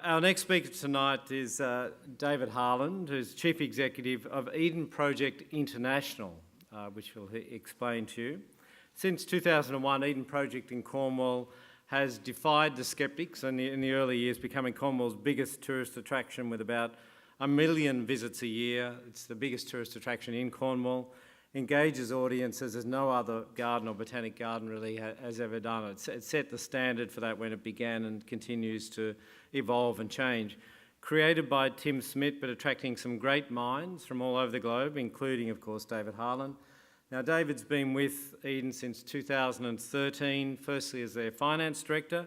Our next speaker tonight is David Harland, who's Chief Executive of Eden Project International, which we'll explain to you. Since 2001, Eden Project in Cornwall has defied the sceptics in the early years, becoming Cornwall's biggest tourist attraction with about 1 million visits a year. It's the biggest tourist attraction in Cornwall, engages audiences as no other garden or botanic garden really has ever done. It set the standard for that when it began and continues to evolve and change. Created by Tim Smith, but attracting some great minds from all over the globe, including, of course, David Harland. Now, David's been with Eden since 2013, firstly as their finance director.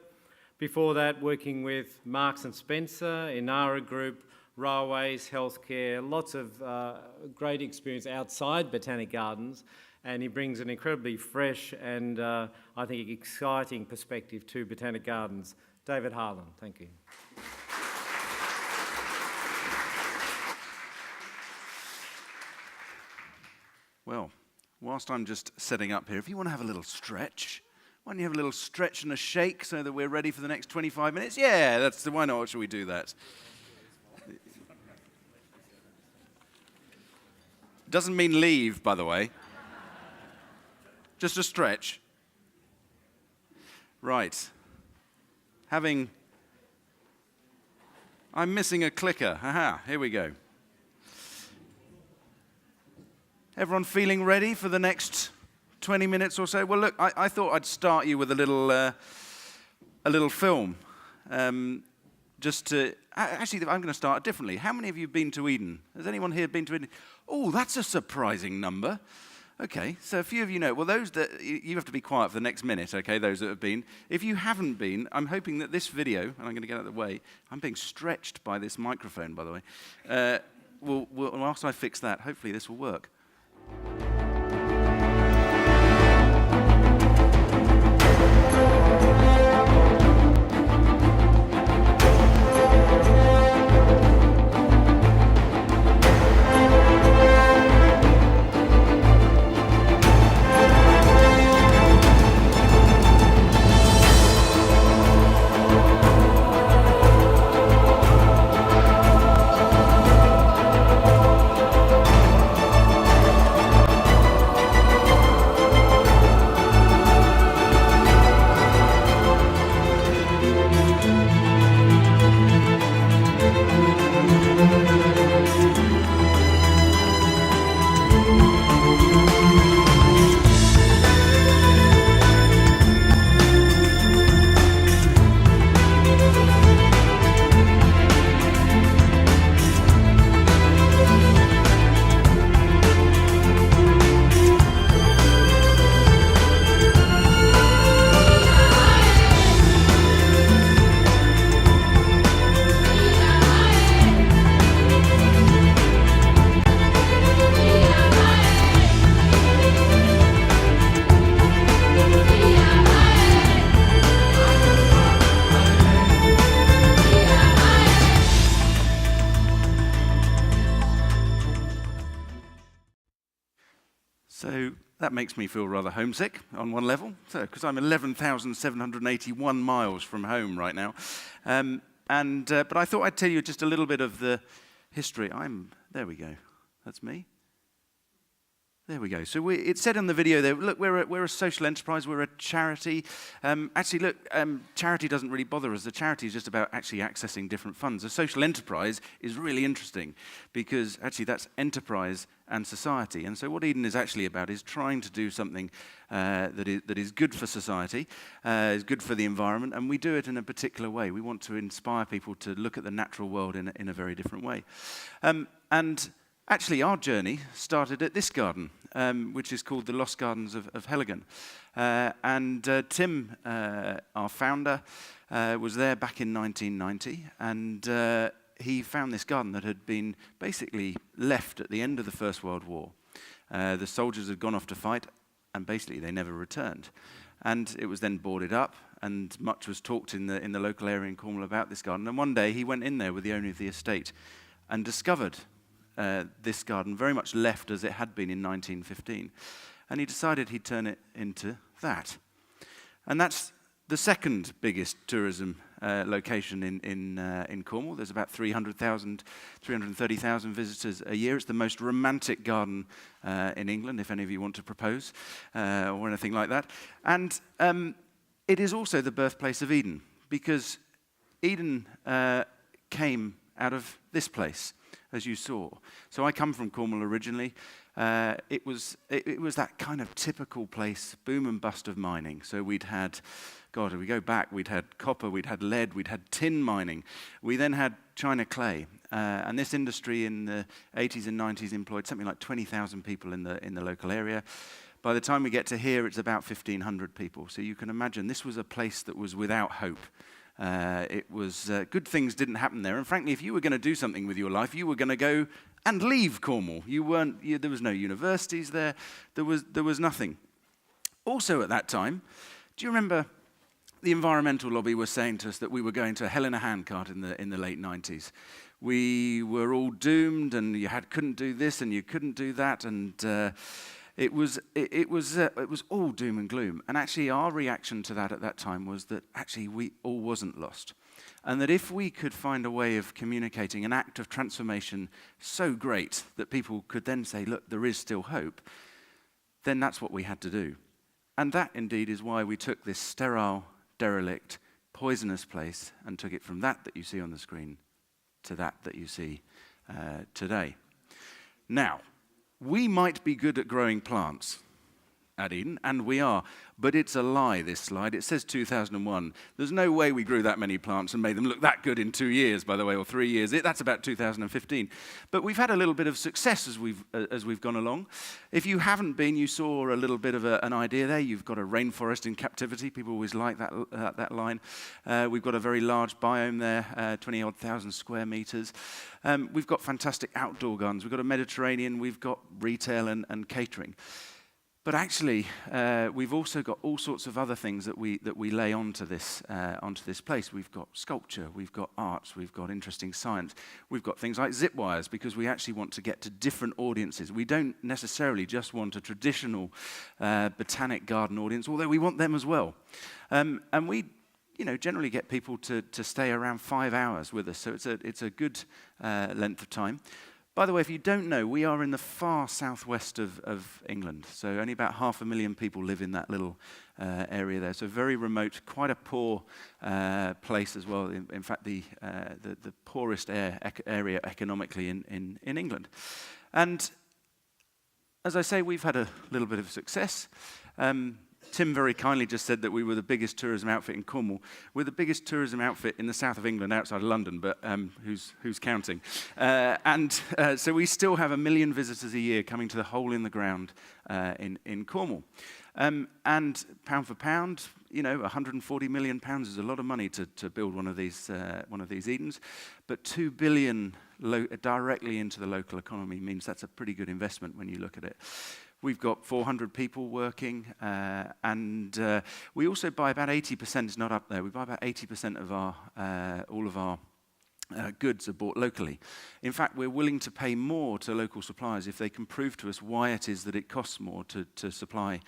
Before that, working with Marks and Spencer, Inara Group, railways, healthcare, lots of great experience outside Botanic Gardens, and he brings an incredibly fresh and I think exciting perspective to Botanic Gardens. David Harland, thank you. Well, whilst I'm just setting up here, if you want to have a little stretch, why don't you have a little stretch and a shake so that we're ready for the next 25 minutes? Yeah, why not? Should we do that? Doesn't mean leave, by the way. Just a stretch. Right. I'm missing a clicker. Aha, here we go. Everyone feeling ready for the next 20 minutes or so? Well, look, I thought I'd start you with a little film. Actually, I'm going to start differently. How many of you have been to Eden? Has anyone here been to Eden? Oh, that's a surprising number. Okay, so a few of you know. Well, those that, you have to be quiet for the next minute, okay, those that have been. If you haven't been, I'm hoping that this video, and I'm going to get out of the way, I'm being stretched by this microphone, by the way. Whilst I fix that, hopefully this will work. So that makes me feel rather homesick on one level, because I'm 11,781 miles from home right now. But I thought I'd tell you just a little bit of the history. There we go. That's me. There we go. So it said in the video there, look, we're a social enterprise, we're a charity. Actually, look, charity doesn't really bother us. The charity is just about actually accessing different funds. A social enterprise is really interesting because actually that's enterprise and society. And so what Eden is actually about is trying to do something that is good for society, is good for the environment, and we do it in a particular way. We want to inspire people to look at the natural world in a very different way. And actually, our journey started at this garden, which is called the Lost Gardens of Harland. Tim, our founder, was there back in 1990, and he found this garden that had been basically left at the end of the First World War. The soldiers had gone off to fight, and basically they never returned. And it was then boarded up, and much was talked in the local area in Cornwall about this garden. And one day he went in there with the owner of the estate and discovered this garden very much left as it had been in 1915. And he decided he'd turn it into that. And that's the second biggest tourism location in Cornwall. There's about 330,000 visitors a year. It's the most romantic garden in England, if any of you want to propose or anything like that. And it is also the birthplace of Eden, because Eden came out of this place, as you saw. So I come from Cornwall originally. It was that kind of typical place, boom and bust of mining. So we'd had, God, if we go back, we'd had copper, we'd had lead, we'd had tin mining. We then had China clay. And this industry in the 80s and 90s employed something like 20,000 people in the local area. By the time we get to here, it's about 1,500 people. So you can imagine this was a place that was without hope. It was good things didn't happen there. And frankly, if you were going to do something with your life, you were going to go and leave Cornwall. There was no universities there. There was nothing. Also at that time, do you remember the environmental lobby was saying to us that we were going to a hell in a handcart in the late 90s? We were all doomed, and you couldn't do this and you couldn't do that, and it was all doom and gloom. And actually, our reaction to that at that time was that actually we all wasn't lost, and that if we could find a way of communicating an act of transformation so great that people could then say, look, there is still hope, then that's what we had to do. And that indeed is why we took this sterile, derelict, poisonous place and took it from that you see on the screen to that you see today. Now, we might be good at growing plants at Eden, and we are, but it's a lie, this slide. It says 2001. There's no way we grew that many plants and made them look that good in 2 years, by the way, or 3 years. That's about 2015. But we've had a little bit of success as we've gone along. If you haven't been, you saw a little bit of an idea there. You've got a rainforest in captivity. People always like that line. We've got a very large biome there, 20-odd thousand square meters. We've got fantastic outdoor gardens. We've got a Mediterranean. We've got retail and catering. But actually, we've also got all sorts of other things that we lay onto this place. We've got sculpture, we've got arts, we've got interesting science. We've got things like zip wires, because we actually want to get to different audiences. We don't necessarily just want a traditional Botanic Garden audience, although we want them as well. And we generally get people to stay around 5 hours with us, so it's a good length of time. By the way, if you don't know, we are in the far southwest of England, so only about 500,000 people live in that little area there. So very remote, quite a poor place as well. In fact, the poorest area economically in England. And as I say, we've had a little bit of success. Tim very kindly just said that we were the biggest tourism outfit in Cornwall. We're the biggest tourism outfit in the south of England outside of London, but who's counting? So we still have 1 million visitors a year coming to the hole in the ground in Cornwall. And pound for pound, 140 million pounds is a lot of money to build one of these Edens. But 2 billion directly into the local economy means that's a pretty good investment when you look at it. We've got 400 people working, and we also buy about 80%, it's not up there, we buy about 80% of all of our goods are bought locally. In fact, we're willing to pay more to local suppliers if they can prove to us why it is that it costs more to supply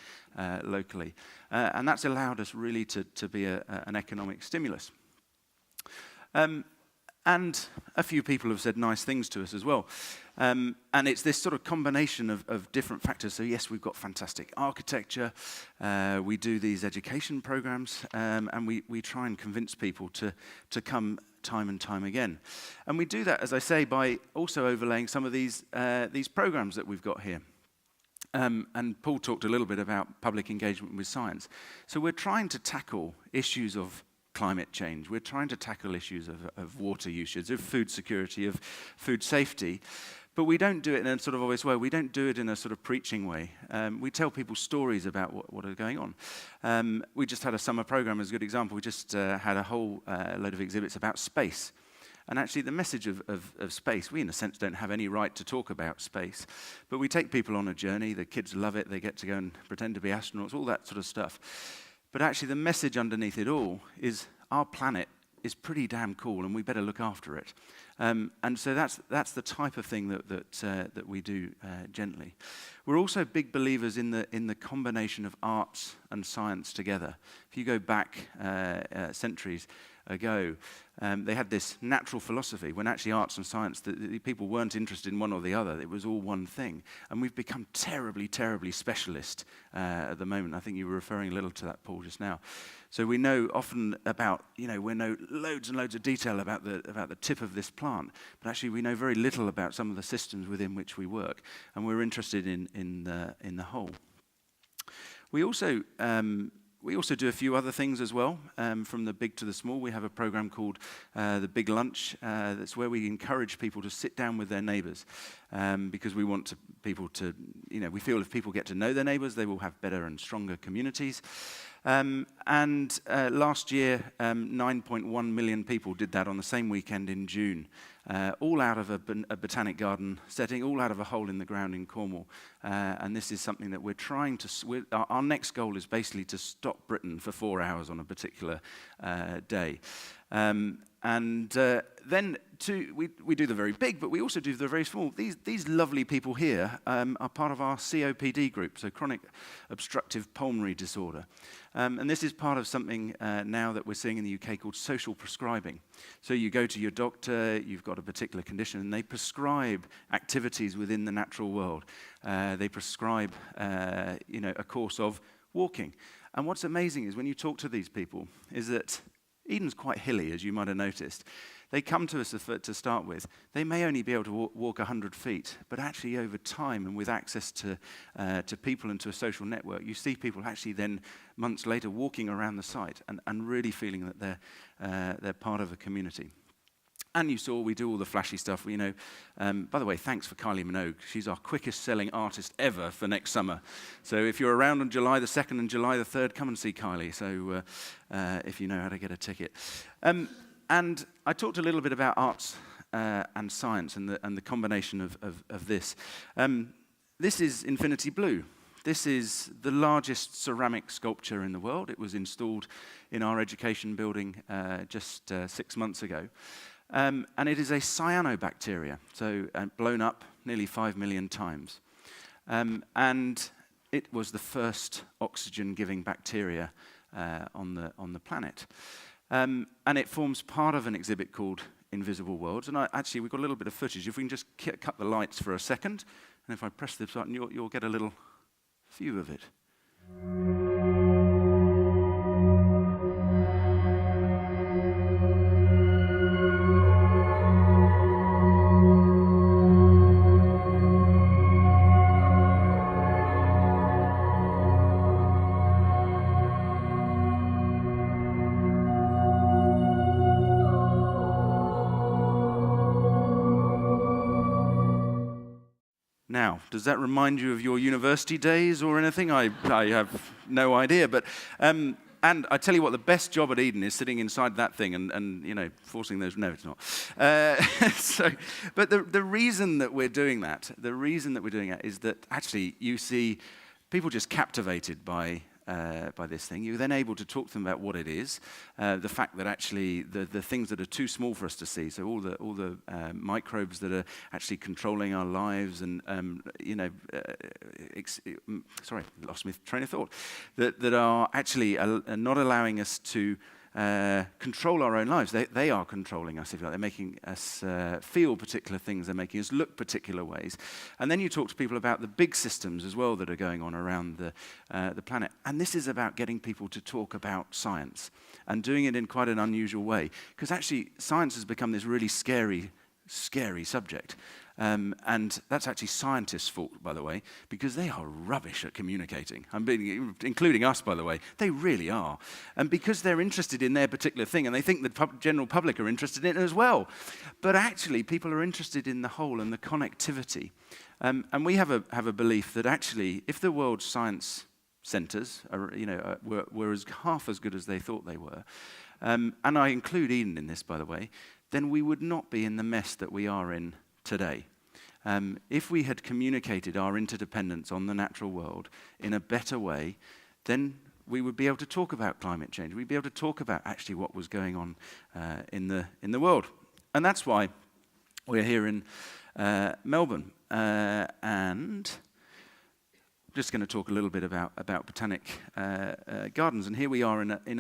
locally. And that's allowed us really to be an economic stimulus. And a few people have said nice things to us as well. And it's this sort of combination of different factors. So yes, we've got fantastic architecture. We do these education programs. And we try and convince people to come time and time again. And we do that, as I say, by also overlaying some of these programs that we've got here. And Paul talked a little bit about public engagement with science. So we're trying to tackle issues of climate change. We're trying to tackle issues of water usage, of food security, of food safety, but we don't do it in a sort of obvious way. We don't do it in a sort of preaching way. We tell people stories about what are going on. We just had a summer program as a good example. We just had a whole load of exhibits about space. And actually the message of space, we in a sense don't have any right to talk about space, but we take people on a journey. The kids love it. They get to go and pretend to be astronauts, all that sort of stuff. But actually the message underneath it all is our planet is pretty damn cool and we better look after it. And so that's the type of thing that we do gently. We're also big believers in the combination of arts and science together. If you go back centuries, ago, they had this natural philosophy when actually arts and science, the people weren't interested in one or the other. It was all one thing. And we've become terribly, terribly specialist at the moment. I think you were referring a little to that, Paul, just now. So we know often about, we know loads and loads of detail about the tip of this plant, but actually we know very little about some of the systems within which we work, and we're interested in the whole. We also do a few other things as well, from the big to the small. We have a program called the Big Lunch. That's where we encourage people to sit down with their neighbours, because we want people to, we feel if people get to know their neighbours, they will have better and stronger communities. Last year, 9.1 million people did that on the same weekend in June, all out of a botanic garden setting, all out of a hole in the ground in Cornwall. And this is something that we're trying to, our next goal is basically to stop Britain for 4 hours on a particular day. Then we do the very big, but we also do the very small. These lovely people here are part of our COPD group, so chronic obstructive pulmonary disorder. And this is part of something now that we're seeing in the UK called social prescribing. So you go to your doctor, you've got a particular condition, and they prescribe activities within the natural world. They prescribe, a course of walking. And what's amazing is when you talk to these people is that Eden's quite hilly, as you might have noticed. They come to us to start with. They may only be able to walk 100 feet, but actually over time and with access to people and to a social network, you see people actually then months later walking around the site and really feeling that they're part of a community. And you saw we do all the flashy stuff. By the way, thanks for Kylie Minogue. She's our quickest selling artist ever for next summer. So if you're around on July the 2nd and July the 3rd, come and see Kylie. So if you know how to get a ticket. And I talked a little bit about arts and science and the combination of this. This is Infinity Blue. This is the largest ceramic sculpture in the world. It was installed in our education building just 6 months ago. And it is a cyanobacteria, so blown up nearly 5 million times. And it was the first oxygen-giving bacteria on the planet. And it forms part of an exhibit called Invisible Worlds. And we've got a little bit of footage. If we can just cut the lights for a second, and if I press this button, you'll get a little view of it. Now, does that remind you of your university days or anything? I have no idea. But and I tell you what, the best job at Eden is sitting inside that thing and forcing those. No, it's not. But the reason that we're doing that, is that actually you see people just captivated by this thing. You're then able to talk to them about what it is, the fact that actually the things that are too small for us to see, so all the microbes that are actually controlling our lives and, sorry, lost my train of thought, that are actually not allowing us to control our own lives. They are controlling us, if you like. They're making us feel particular things. They're making us look particular ways. And then you talk to people about the big systems as well that are going on around the planet. And this is about getting people to talk about science and doing it in quite an unusual way. Because actually, science has become this really scary subject. And that's actually scientists' fault, by the way, because they are rubbish at communicating. Including us, by the way. They really are. And because they're interested in their particular thing, and they think the general public are interested in it as well. But actually, people are interested in the whole and the connectivity. And we have a belief that actually, if the world's science centres were half as good as they thought they were, and I include Eden in this, by the way, then we would not be in the mess that we are in today. If we had communicated our interdependence on the natural world in a better way, then we would be able to talk about climate change. We'd be able to talk about actually what was going on in the world. And that's why we're here in Melbourne. And I'm just going to talk a little bit about Botanic Gardens. And here we are in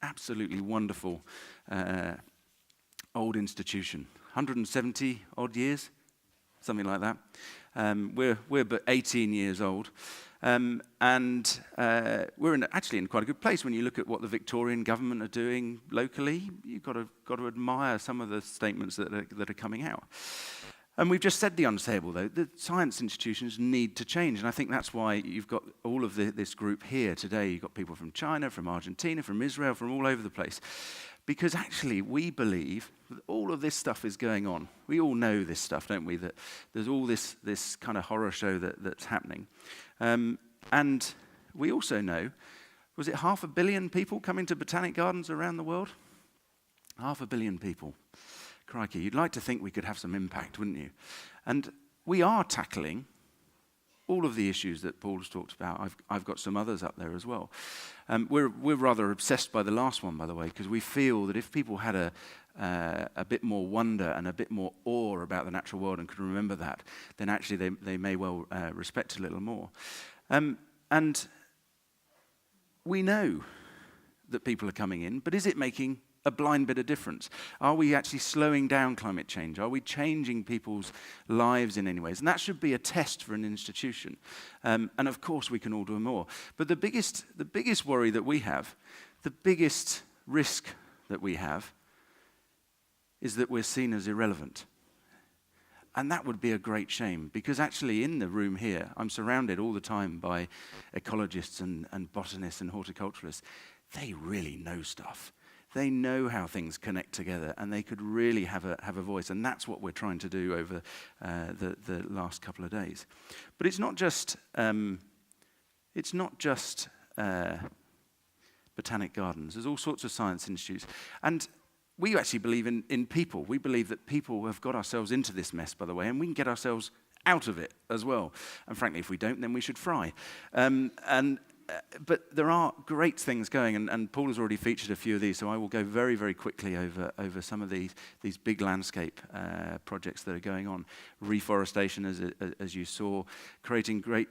absolutely wonderful old institution, 170 odd years, something like that. We're but 18 years old. And we're actually in quite a good place when you look at what the Victorian government are doing locally. You've got to admire some of the statements that are coming out. And we've just said the unsayable, though. The science institutions need to change, and I think that's why you've got all of this group here today. You've got people from China, from Argentina, from Israel, from all over the place. Because actually, we believe that all of this stuff is going on. We all know this stuff, don't we? That there's all this kind of horror show that's happening. And we also know, was it 500 million people coming to Botanic Gardens around the world? 500 million people. Crikey, you'd like to think we could have some impact, wouldn't you? And we are tackling all of the issues that Paul's talked about. I've got some others up there as well. We're rather obsessed by the last one, by the way, because we feel that if people had a bit more wonder and a bit more awe about the natural world and could remember that, then actually they may well respect a little more. And we know that people are coming in, but is it making a blind bit of difference? Are we actually slowing down climate change? Are we changing people's lives in any ways? And that should be a test for an institution. And of course we can all do more. But the biggest worry that we have, the biggest risk that we have, is that we're seen as irrelevant. And that would be a great shame, because actually in the room here, I'm surrounded all the time by ecologists and botanists and horticulturalists. They really know stuff. They know how things connect together, and they could really have a voice, and that's what we're trying to do over the last couple of days. But it's not just Botanic Gardens. There's all sorts of science institutes, and we actually believe in people. We believe that people have got ourselves into this mess, by the way, and we can get ourselves out of it as well. And frankly, if we don't, then we should fry. But there are great things going, and Paul has already featured a few of these, so I will go very, very quickly over some of these big landscape projects that are going on. Reforestation, as you saw, creating great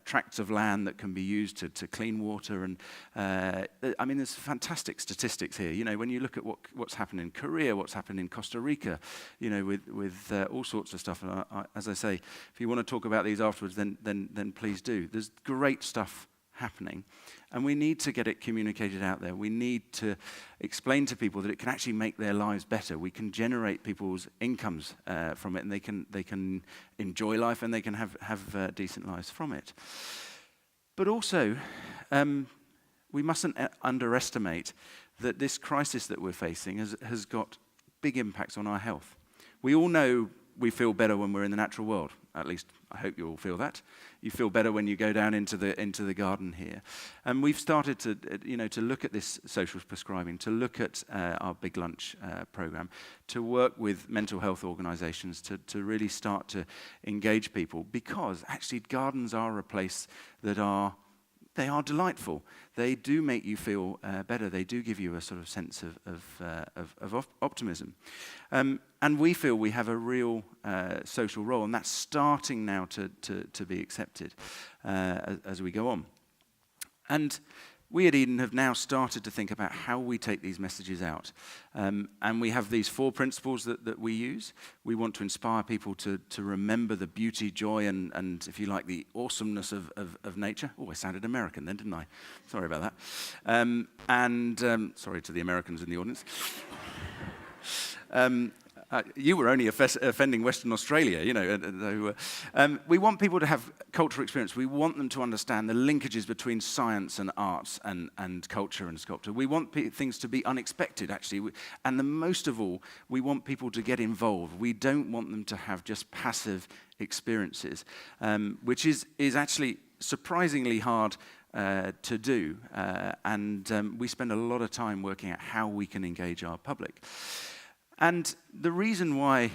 tracts of land that can be used to clean water. And I mean, there's fantastic statistics here. You know, when you look at what's happened in Korea, what's happened in Costa Rica, you know, with all sorts of stuff. And as I say, if you want to talk about these afterwards, then please do. There's great stuff happening, and we need to get it communicated out there. We need to explain to people that it can actually make their lives better. We can generate people's incomes from it, and they can enjoy life, and they can have decent lives from it. But also, we mustn't underestimate that this crisis that we're facing has got big impacts on our health. We all know we feel better when we're in the natural world. At least I hope you all feel that. You feel better when you go down into the garden here. And we've started to look at this social prescribing, to look at our Big Lunch program, to work with mental health organisations, to really start to engage people, because actually gardens are a place that they are delightful. They do make you feel better. They do give you a sort of sense of optimism. And we feel we have a real social role, and that's starting now to be accepted as we go on. And we at Eden have now started to think about how we take these messages out. And we have these 4 principles that we use. We want to inspire people to remember the beauty, joy, and if you like, the awesomeness of nature. Oh, I sounded American then, didn't I? Sorry about that. Sorry to the Americans in the audience. You were only offending Western Australia, you know. We want people to have cultural experience. We want them to understand the linkages between science and arts and culture and sculpture. We want things to be unexpected, actually. And most of all, we want people to get involved. We don't want them to have just passive experiences, which is actually surprisingly hard to do. We spend a lot of time working out how we can engage our public. And the reason why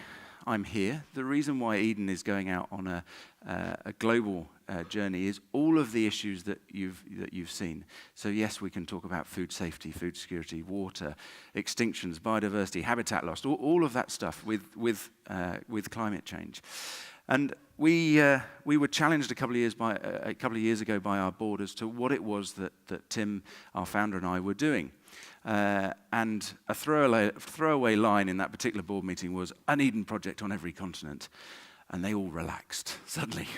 I'm here, the reason why Eden is going out on a global journey is all of the issues that you've seen. So yes, we can talk about food safety, food security, water, extinctions, biodiversity, habitat loss, all of that stuff with climate change. And we were challenged a couple of years ago by our board as to what it was that Tim, our founder, and I were doing. And a throwaway line in that particular board meeting was an Eden project on every continent. And they all relaxed suddenly.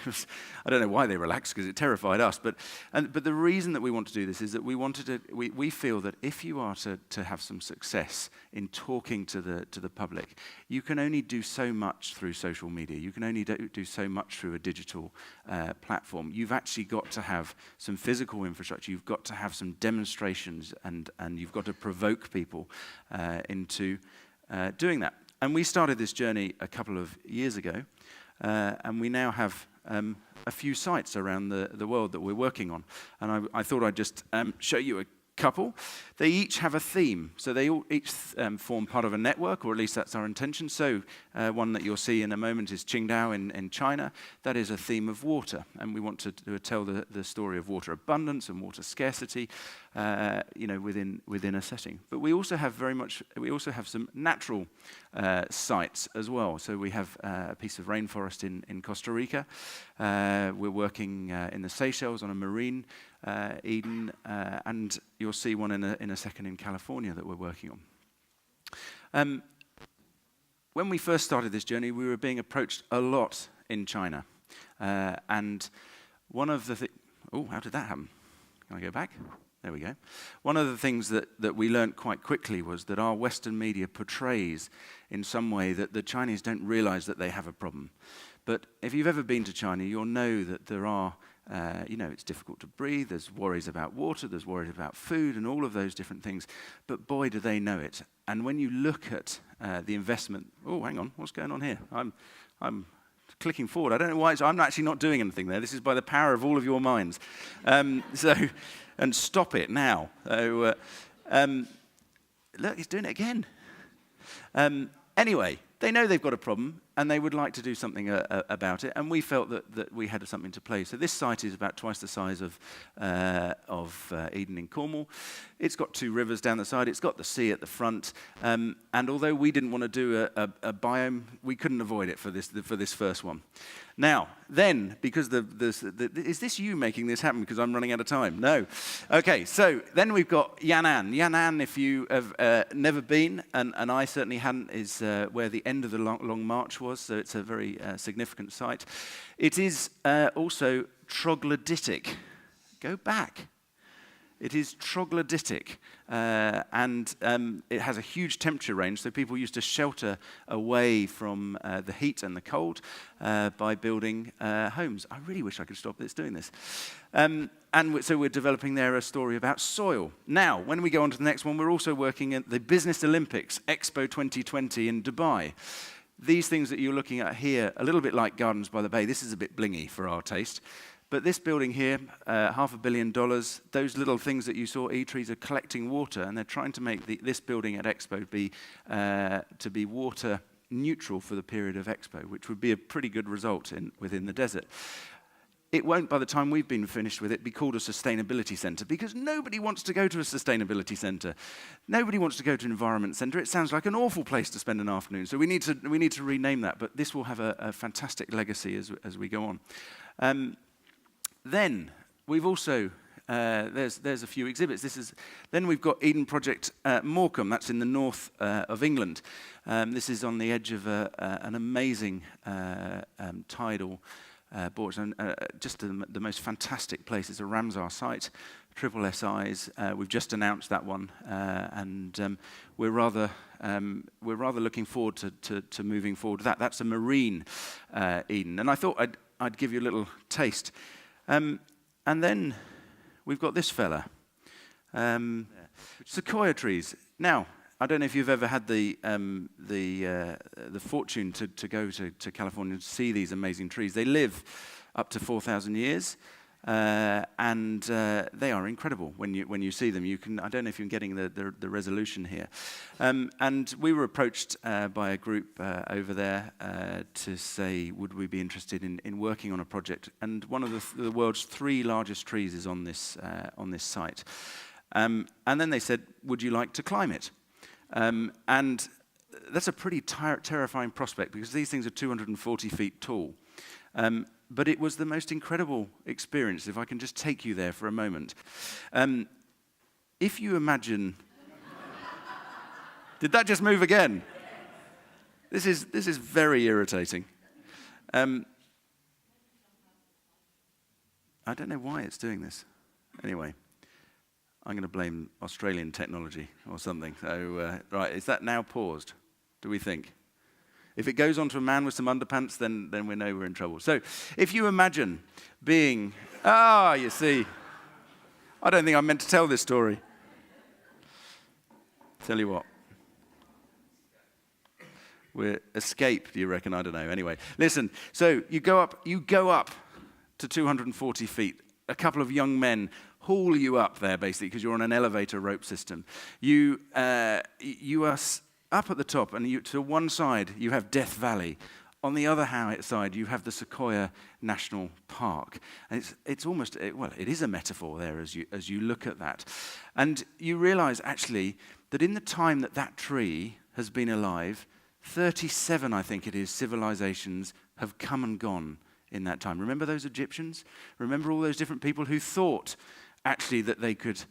I don't know why they relaxed, because it terrified us. But the reason that we want to do this is that we feel that if you are to have some success in talking to the public, you can only do so much through social media. You can only do so much through a digital platform. You've actually got to have some physical infrastructure. You've got to have some demonstrations, and you've got to provoke people into doing that. And we started this journey a couple of years ago. And we now have a few sites around the world that we're working on. And I thought I'd just show you a couple. They each have a theme. So they all each form part of a network, or at least that's our intention. So one that you'll see in a moment is Qingdao in China. That is a theme of water. And we want to tell the story of water abundance and water scarcity, within a setting. But we also have some natural sites as well. So we have a piece of rainforest in Costa Rica. We're working in the Seychelles on a marine Eden, and you'll see one in a second in California that we're working on. When we first started this journey, we were being approached a lot in China. And one of the how did that happen? Can I go back? There we go. One of the things that we learned quite quickly was that our Western media portrays in some way that the Chinese don't realize that they have a problem. But if you've ever been to China, you'll know that there are, it's difficult to breathe, there's worries about water, there's worries about food, and all of those different things. But boy, do they know it. And when you look at the investment, hang on, what's going on here? I'm clicking forward. I don't know why. I'm actually not doing anything there. This is by the power of all of your minds. And stop it now. So, look, he's doing it again. Anyway, they know they've got a problem, and they would like to do something about it, and we felt that we had something to play. So this site is about twice the size of Eden in Cornwall. It's got 2 rivers down the side. It's got the sea at the front. And although we didn't want to do a biome, we couldn't avoid it for this first one. Now, then, because is this you making this happen because I'm running out of time? No. Okay, so then we've got Yan'an. Yan'an, if you have never been, and I certainly hadn't, is where the end of the Long March was, so it's a very significant site. It is also troglodytic. Go back. It is troglodytic, and it has a huge temperature range, so people used to shelter away from the heat and the cold by building homes. I really wish I could stop this doing this. So we're developing there a story about soil. Now, when we go on to the next one, we're also working at the Business Olympics, Expo 2020 in Dubai. These things that you're looking at here, a little bit like Gardens by the Bay, this is a bit blingy for our taste. But this building here, $500 million, those little things that you saw, E-trees, are collecting water, and they're trying to make this building at Expo be water neutral for the period of Expo, which would be a pretty good result within the desert. It won't, by the time we've been finished with it, be called a sustainability centre, because nobody wants to go to a sustainability centre. Nobody wants to go to an environment centre. It sounds like an awful place to spend an afternoon. So we need to rename that. But this will have a fantastic legacy as we go on. Then we've also there's a few exhibits. Then we've got Eden Project Morecambe. That's in the north of England. This is on the edge of an amazing tidal board, and just the most fantastic place. It's a Ramsar site, triple SIs. We've just announced that one, and we're rather looking forward to moving forward with that. That's a marine Eden, and I thought I'd give you a little taste. And then we've got this fella, sequoia trees. Now, I don't know if you've ever had the fortune to go to California to see these amazing trees. They live up to 4,000 years. and they are incredible when you see them. I don't know if you're getting the resolution here. And we were approached by a group over there to say, would we be interested in working on a project? And one of the world's 3 largest trees is on this site. And then they said, would you like to climb it? And that's a pretty terrifying prospect, because these things are 240 feet tall. But it was the most incredible experience, if I can just take you there for a moment. If you imagine... Did that just move again? This is very irritating. I don't know why it's doing this. Anyway, I'm going to blame Australian technology or something. So, right, is that now paused, do we think? If it goes onto a man with some underpants, then we know we're in trouble. So if you imagine being... you see. I don't think I meant to tell this story. Tell you what. We're escape, do you reckon? I don't know. Anyway, listen. So you go up to 240 feet. A couple of young men haul you up there, basically, because you're on an elevator rope system. You are up at the top, and to one side you have Death Valley. On the other side you have the Sequoia National Park. And it's almost, it is a metaphor there as you look at that. And you realize actually that in the time that tree has been alive, 37, I think it is, civilizations have come and gone in that time. Remember those Egyptians? Remember all those different people who thought actually that they could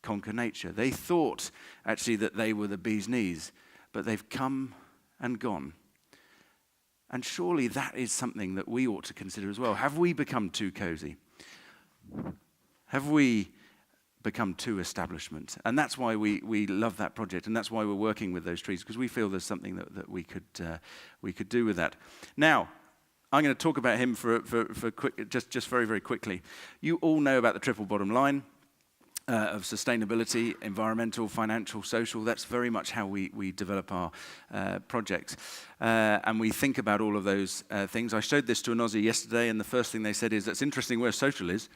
conquer nature? They thought actually that they were the bee's knees. But they've come and gone. And surely that is something that we ought to consider as well. Have we become too cozy? Have we become too establishment? And that's why we love that project, and that's why we're working with those trees, because we feel there's something that we could do with that. Now, I'm going to talk about him for just very, very quickly. You all know about the triple bottom line. Of sustainability, environmental, financial, social. That's very much how we develop our projects. And we think about all of those things. I showed this to an Aussie yesterday, and the first thing they said is, that's interesting where social is,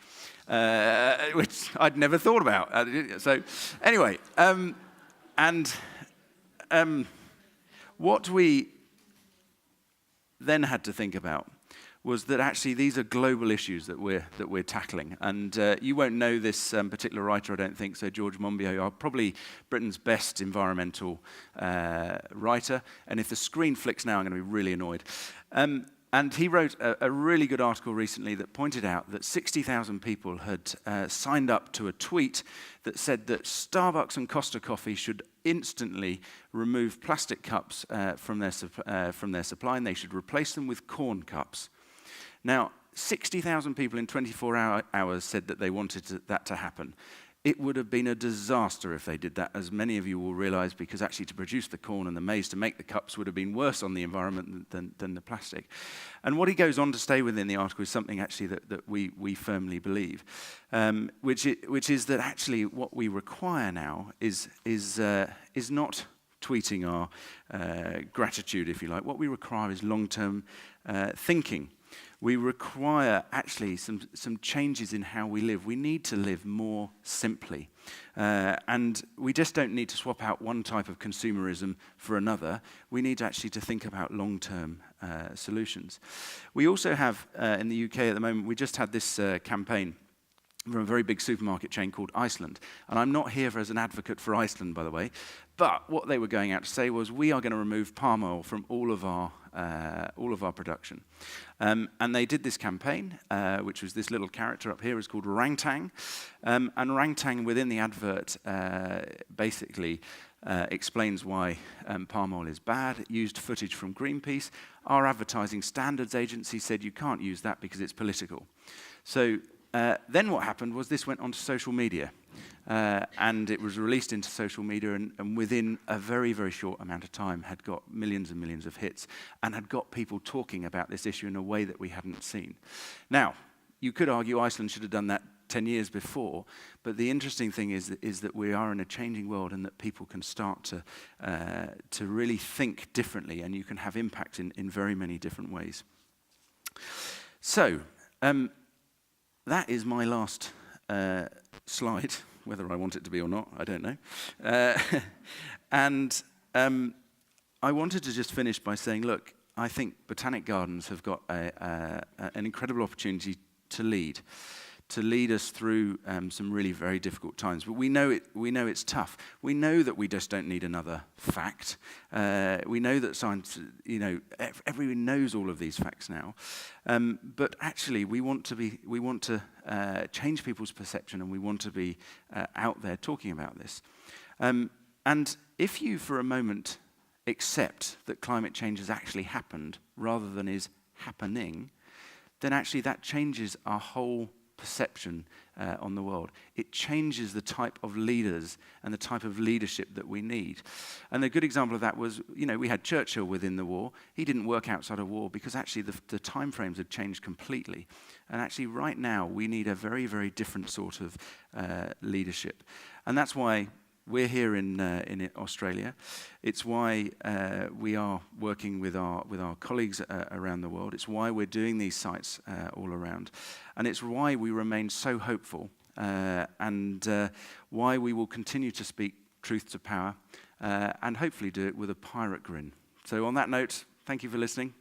which I'd never thought about. So anyway, what we then had to think about was that actually these are global issues that we're tackling. And you won't know this particular writer, I don't think, so George Monbiot, probably Britain's best environmental writer. And if the screen flicks now, I'm going to be really annoyed. And he wrote a really good article recently that pointed out that 60,000 people had signed up to a tweet that said that Starbucks and Costa Coffee should instantly remove plastic cups from their supply, and they should replace them with corn cups. Now, 60,000 people in 24 hours said that they wanted that to happen. It would have been a disaster if they did that, as many of you will realize, because actually to produce the corn and the maize to make the cups would have been worse on the environment than the plastic. And what he goes on to stay within the article is something actually that we firmly believe, which is that actually what we require now is not tweeting our gratitude, if you like. What we require is long-term thinking. We require actually some changes in how we live. We need to live more simply. And we just don't need to swap out one type of consumerism for another. We need actually to think about long-term solutions. We also have, in the UK at the moment, we just had this campaign from a very big supermarket chain called Iceland. And I'm not here as an advocate for Iceland, by the way, but what they were going out to say was, we are going to remove palm oil from all of our production. And they did this campaign, which was this little character up here, is called Rangtang. And Rangtang, within the advert, basically explains why palm oil is bad. It used footage from Greenpeace. Our advertising standards agency said you can't use that because it's political. So then what happened was this went onto social media, and it was released into social media, and within a very, very short amount of time had got millions and millions of hits and had got people talking about this issue in a way that we hadn't seen. Now, you could argue Iceland should have done that 10 years before, but the interesting thing is that we are in a changing world, and that people can start to really think differently, and you can have impact in very many different ways. So, that is my last slide, whether I want it to be or not, I don't know. And I wanted to just finish by saying, look, I think Botanic Gardens have got an incredible opportunity to lead us through some really very difficult times. But we know it's tough. We know that we just don't need another fact. We know that science, everyone knows all of these facts now. But actually, we want to change people's perception, and we want to be out there talking about this. And if you, for a moment, accept that climate change has actually happened rather than is happening, then actually that changes our whole perception on the world. It changes the type of leaders and the type of leadership that we need. And a good example of that was, we had Churchill within the war. He didn't work outside of war because actually the time frames had changed completely. And actually right now we need a very, very different sort of leadership. And that's why we're here in Australia. It's why we are working with our colleagues around the world. It's why we're doing these sites all around. And it's why we remain so hopeful and why we will continue to speak truth to power and hopefully do it with a pirate grin. So on that note, thank you for listening.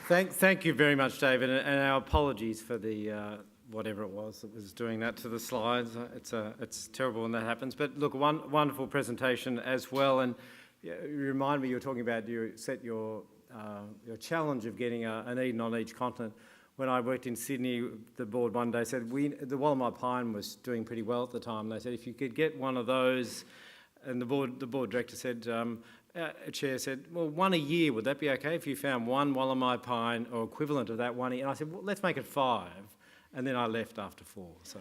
Thank you very much, David, and our apologies for the whatever it was that was doing that to the slides. It's terrible when that happens. But look, wonderful presentation as well. And you remind me, you were talking about you set your challenge of getting an Eden on each continent. When I worked in Sydney, the board one day said the Wallamai pine was doing pretty well at the time. They said if you could get one of those, and the board director said. A chair said, well, one a year, would that be okay if you found one Wallamai pine or equivalent of that one a year? And I said, well, let's make it 5. And then I left after 4, so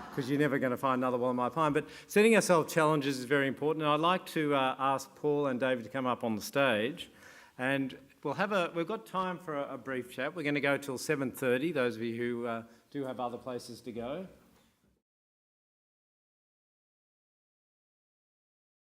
because you're never going to find another Wallamai pine. But setting ourselves challenges is very important. And I'd like to ask Paul and David to come up on the stage. And we've got time for a brief chat. We're going to go till 7:30, those of you who do have other places to go.